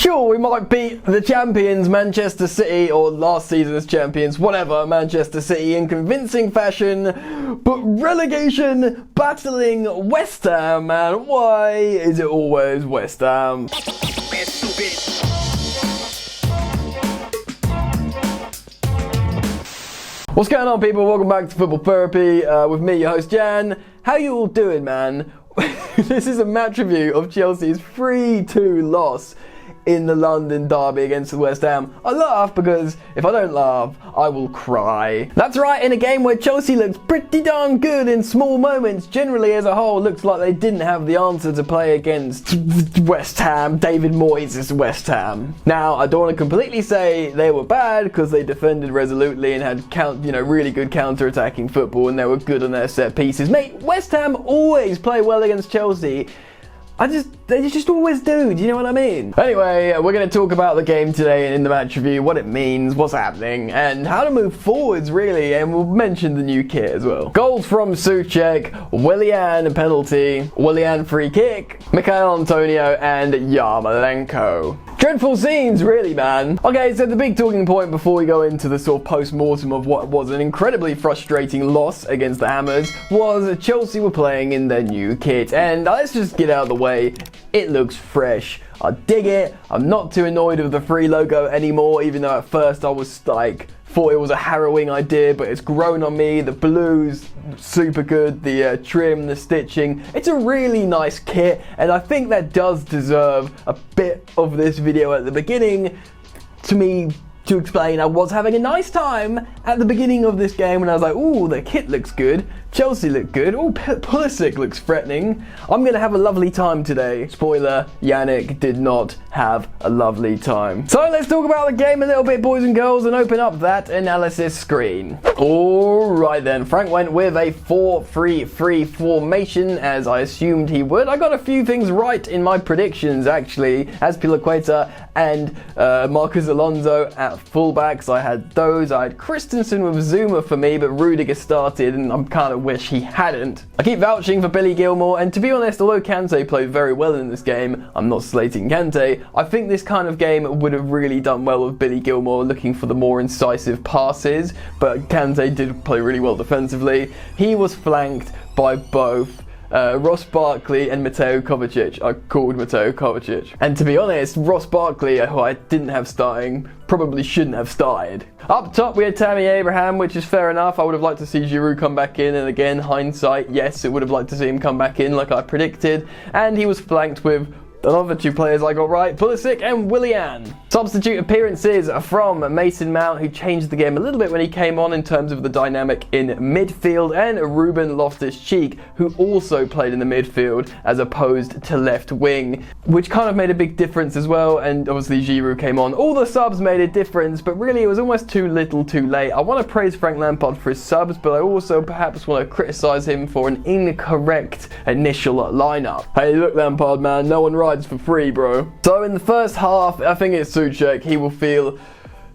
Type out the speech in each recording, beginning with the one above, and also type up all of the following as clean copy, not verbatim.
Sure, we might beat the champions, Manchester City, or last season's champions, whatever, Manchester City, in convincing fashion, but relegation battling West Ham, man. Why is it always West Ham? What's going on, people? Welcome back to Football Therapy with me, your host Jan. How you all doing, man? This is a match review of Chelsea's 3-2 loss in the London derby against the West Ham. I laugh because if I don't laugh, I will cry. That's right, in a game where Chelsea looks pretty darn good in small moments, generally as a whole looks like they didn't have the answer to play against West Ham, David Moyes' West Ham. Now, I don't want to completely say they were bad because they defended resolutely and had really good counter-attacking football and they were good on their set pieces. Mate, West Ham always play well against Chelsea. They just always do you know what I mean? Anyway, we're going to talk about the game today in the match review, what it means, what's happening, and how to move forwards really, and we'll mention the new kit as well. Goals from Souček, Willian penalty, Willian free kick, Michail Antonio and Yarmolenko. Dreadful scenes, really, man. Okay, so the big talking point before we go into the sort of post-mortem of what was an incredibly frustrating loss against the Hammers was Chelsea were playing in their new kit. And let's just get out of the way. It looks fresh. I dig it. I'm not too annoyed with the free logo anymore, even though at first I was thought it was a harrowing idea, but it's grown on me. The blues, super good. The trim, the stitching. It's a really nice kit, and I think that does deserve a bit of this video at the beginning to explain. I was having a nice time at the beginning of this game when I was like, ooh, the kit looks good. Chelsea look good. Ooh, Pulisic looks threatening. I'm going to have a lovely time today. Spoiler, Yannick did not have a lovely time. So let's talk about the game a little bit, boys and girls, and open up that analysis screen. Alright then, Frank went with a 4-3-3 formation, as I assumed he would. I got a few things right in my predictions, actually. Azpilicueta and Marcus Alonso at fullbacks. I had those. I had Christensen with Zuma for me, but Rudiger started, and I'm kind of wish he hadn't. I keep vouching for Billy Gilmour, and to be honest, although Kante played very well in this game, I'm not slating Kante. I think this kind of game would have really done well with Billy Gilmour looking for the more incisive passes, but Kante did play really well defensively. He was flanked by both Ross Barkley and Mateo Kovacic. I called Mateo Kovacic. And to be honest, Ross Barkley, who I didn't have starting, probably shouldn't have started. Up top we had Tammy Abraham, which is fair enough. I would have liked to see Giroud come back in, and again, hindsight, yes, it would have liked to see him come back in like I predicted. And he was flanked with another two players I got right, Pulisic and Willian. Substitute appearances from Mason Mount, who changed the game a little bit when he came on in terms of the dynamic in midfield, and Ruben Loftus-Cheek, who also played in the midfield as opposed to left wing, which kind of made a big difference as well, and obviously Giroud came on. All the subs made a difference, but really it was almost too little too late. I want to praise Frank Lampard for his subs, but I also perhaps want to criticise him for an incorrect initial lineup. Hey, look, Lampard, man, no one rides for free, bro. So in the first half, I think it's Souček. He will feel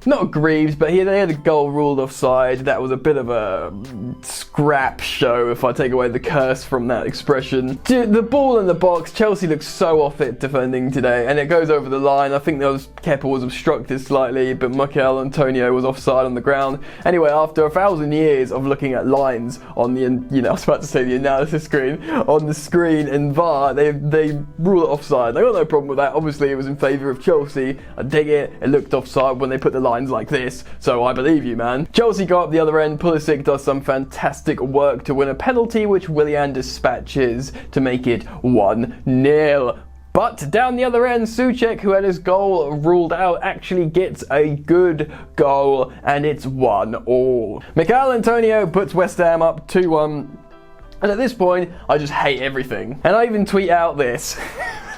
not aggrieved, but they had a goal ruled offside. That was a bit of a scrap show, if I take away the curse from that expression. The ball in the box, Chelsea looks so off it defending today, and it goes over the line. I think Kepa was obstructed slightly, but Michail Antonio was offside on the ground. Anyway, after 1,000 years of looking at lines on the, I was about to say the analysis screen, on the screen and VAR, they rule it offside. I got no problem with that. Obviously, it was in favour of Chelsea. I dig it. It looked offside when they put the lines like this, so I believe you, man. Chelsea go up the other end. Pulisic does some fantastic work to win a penalty, which Willian dispatches to make it 1-0. But down the other end, Souček, who had his goal ruled out, actually gets a good goal, and it's 1-1. Michail Antonio puts West Ham up 2-1, and at this point, I just hate everything. And I even tweet out this.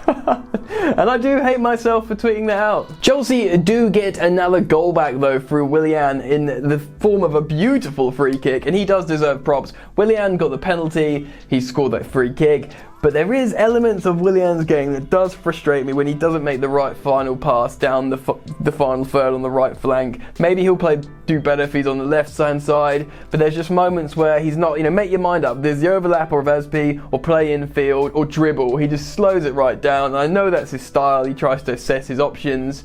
And I do hate myself for tweeting that out. Chelsea do get another goal back though through Willian in the form of a beautiful free kick, and he does deserve props. Willian got the penalty, he scored that free kick. But there is elements of Willian's game that does frustrate me when he doesn't make the right final pass down the final third on the right flank. Maybe he'll do better if he's on the left-hand side, but there's just moments where he's not, make your mind up. There's the overlap or Vespi or play infield or dribble. He just slows it right down. And I know that's his style. He tries to assess his options.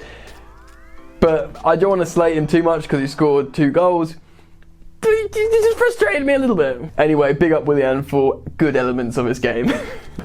But I don't want to slate him too much because he scored 2 goals. It just frustrated me a little bit. Anyway, big up Willian for good elements of his game.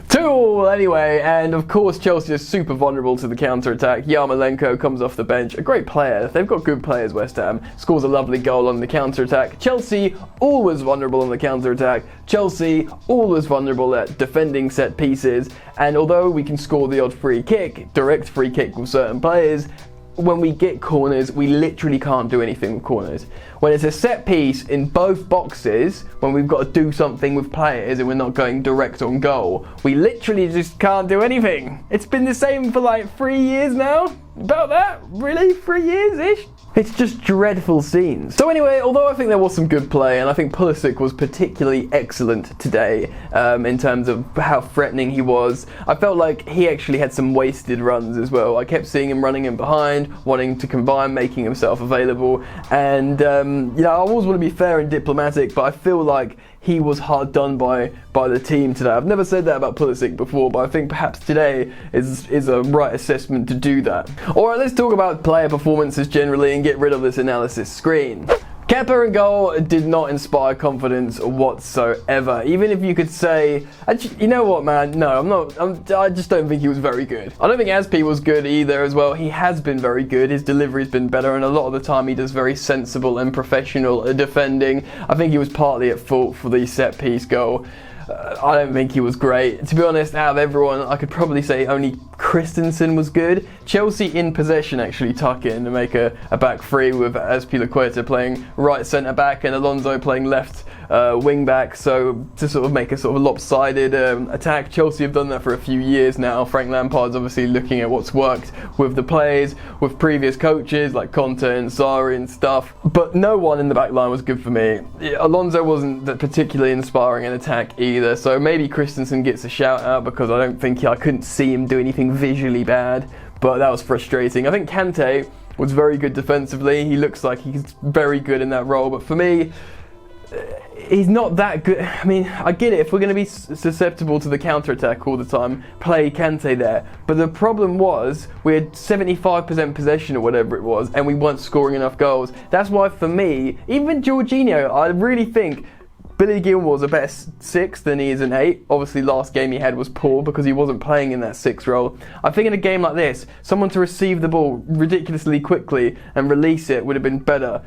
2-2 anyway, and of course Chelsea is super vulnerable to the counter-attack. Yarmolenko comes off the bench, a great player. They've got good players, West Ham. Scores a lovely goal on the counter-attack. Chelsea, always vulnerable on the counter-attack. Chelsea, always vulnerable at defending set pieces. And although we can score the odd free kick, direct free kick with certain players, when we get corners, we literally can't do anything with corners. When it's a set piece in both boxes, when we've got to do something with players and we're not going direct on goal, we literally just can't do anything. It's been the same for like 3 years now. About that? Really? 3 years-ish? It's just dreadful scenes. So anyway, although I think there was some good play, and I think Pulisic was particularly excellent today in terms of how threatening he was, I felt like he actually had some wasted runs as well. I kept seeing him running in behind, wanting to combine, making himself available, and I always want to be fair and diplomatic, but I feel like he was hard done by the team today. I've never said that about Pulisic before, but I think perhaps today is a right assessment to do that. Alright, let's talk about player performances generally and get rid of this analysis screen. Kepa in goal did not inspire confidence whatsoever. Even if you could say, you know what, man? No, I just don't think he was very good. I don't think Aspi was good either as well. He has been very good. His delivery's been better, and a lot of the time he does very sensible and professional defending. I think he was partly at fault for the set piece goal. I don't think he was great. To be honest, out of everyone, I could probably say only Christensen was good. Chelsea in possession actually tuck in to make a back three with Azpilicueta playing right centre back and Alonso playing left wing back. So to sort of make a sort of lopsided attack. Chelsea have done that for a few years now. Frank Lampard's obviously looking at what's worked with the players, with previous coaches like Conte and Sarri and stuff. But no one in the back line was good for me. Alonso wasn't particularly inspiring in attack either. So maybe Christensen gets a shout out because I couldn't see him do anything visually bad, but that was frustrating. I think Kante was very good defensively. He looks like he's very good in that role, but for me, he's not that good. I mean, I get it, if we're going to be susceptible to the counter-attack all the time, play Kante there. But the problem was, we had 75% possession or whatever it was, and we weren't scoring enough goals. That's why for me, even Jorginho, I really think Billy Gilmour's a better 6 than he is an 8. Obviously, last game he had was poor because he wasn't playing in that 6 role. I think in a game like this, someone to receive the ball ridiculously quickly and release it would have been better.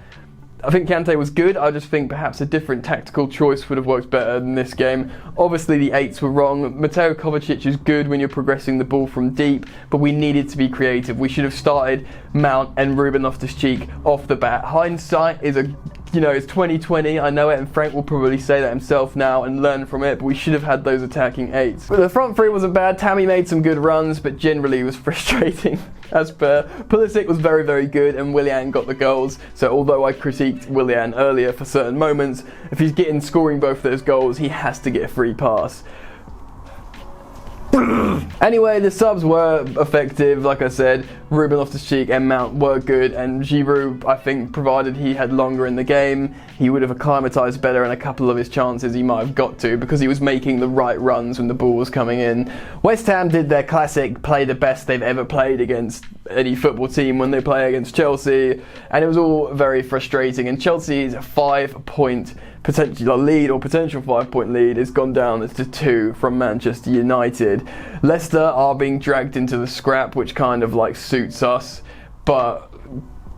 I think Kante was good. I just think perhaps a different tactical choice would have worked better in this game. Obviously, the 8s were wrong. Mateo Kovacic is good when you're progressing the ball from deep, but we needed to be creative. We should have started Mount and Ruben Loftus-Cheek off the bat. Hindsight is it's 2020, I know it, and Frank will probably say that himself now and learn from it, but we should have had those attacking 8s. But the front three wasn't bad. Tammy made some good runs, but generally it was frustrating. As per, Pulisic was very, very good, and Willian got the goals. So although I critiqued Willian earlier for certain moments, if he's scoring both those goals, he has to get a free pass. Anyway, the subs were effective. Like I said, Ruben Loftus-Cheek and Mount were good, and Giroud, I think, provided he had longer in the game, he would have acclimatised better, and a couple of his chances he might have got to because he was making the right runs when the ball was coming in. West Ham did their classic play the best they've ever played against any football team when they play against Chelsea, and it was all very frustrating, and Chelsea's 5-point potential lead or potential 5-point lead has gone down to 2 from Manchester United. Leicester are being dragged into the scrap, which kind of suits us, but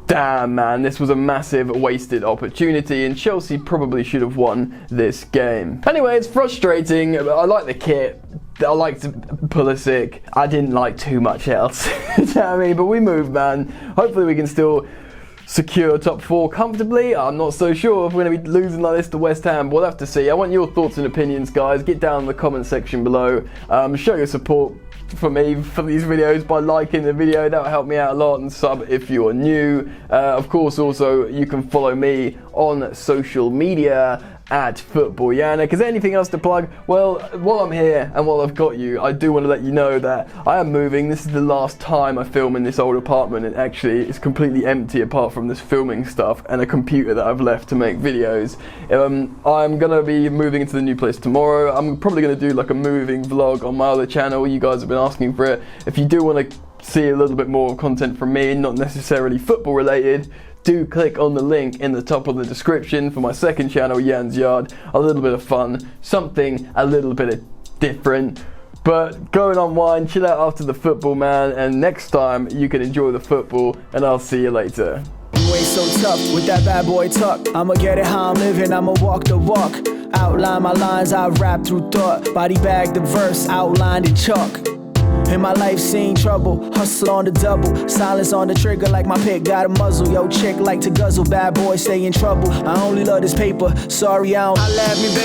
damn man, this was a massive wasted opportunity and Chelsea probably should have won this game. Anyway, it's frustrating. I like the kit. I liked Pulisic. I didn't like too much else. You know what I mean? But we moved, man. Hopefully we can still secure top 4 comfortably. I'm not so sure if we're going to be losing like this to West Ham. We'll have to see. I want your thoughts and opinions, guys. Get down in the comment section below. Show your support for me for these videos by liking the video. That'll help me out a lot, and sub if you're new. Of course, also you can follow me on social media at Football Yannick. Is there anything else to plug? Well, while I'm here and while I've got you, I do want to let you know that I am moving. This is the last time I film in this old apartment, and actually it's completely empty apart from this filming stuff and a computer that I've left to make videos. I'm gonna be moving into the new place tomorrow. I'm probably gonna do like a moving vlog on my other channel. You guys have been asking for it. If you do want to see a little bit more content from me, not necessarily football related, do click on the link in the top of the description for my second channel, Jan's Yard. A little bit of fun, something a little bit different. But go and unwind, chill out after the football, man, and next time you can enjoy the football, and I'll see you later. You ain't so tough with that bad boy tuck. I'ma get it how I'm living, I'ma walk the walk. Outline my lines, I rap through thought. Body bag the verse, outlined in chalk. In my life seen trouble, hustle on the double. Silence on the trigger like my pick got a muzzle. Yo chick like to guzzle, bad boy stay in trouble. I only love this paper, sorry I don't. I laugh me baby.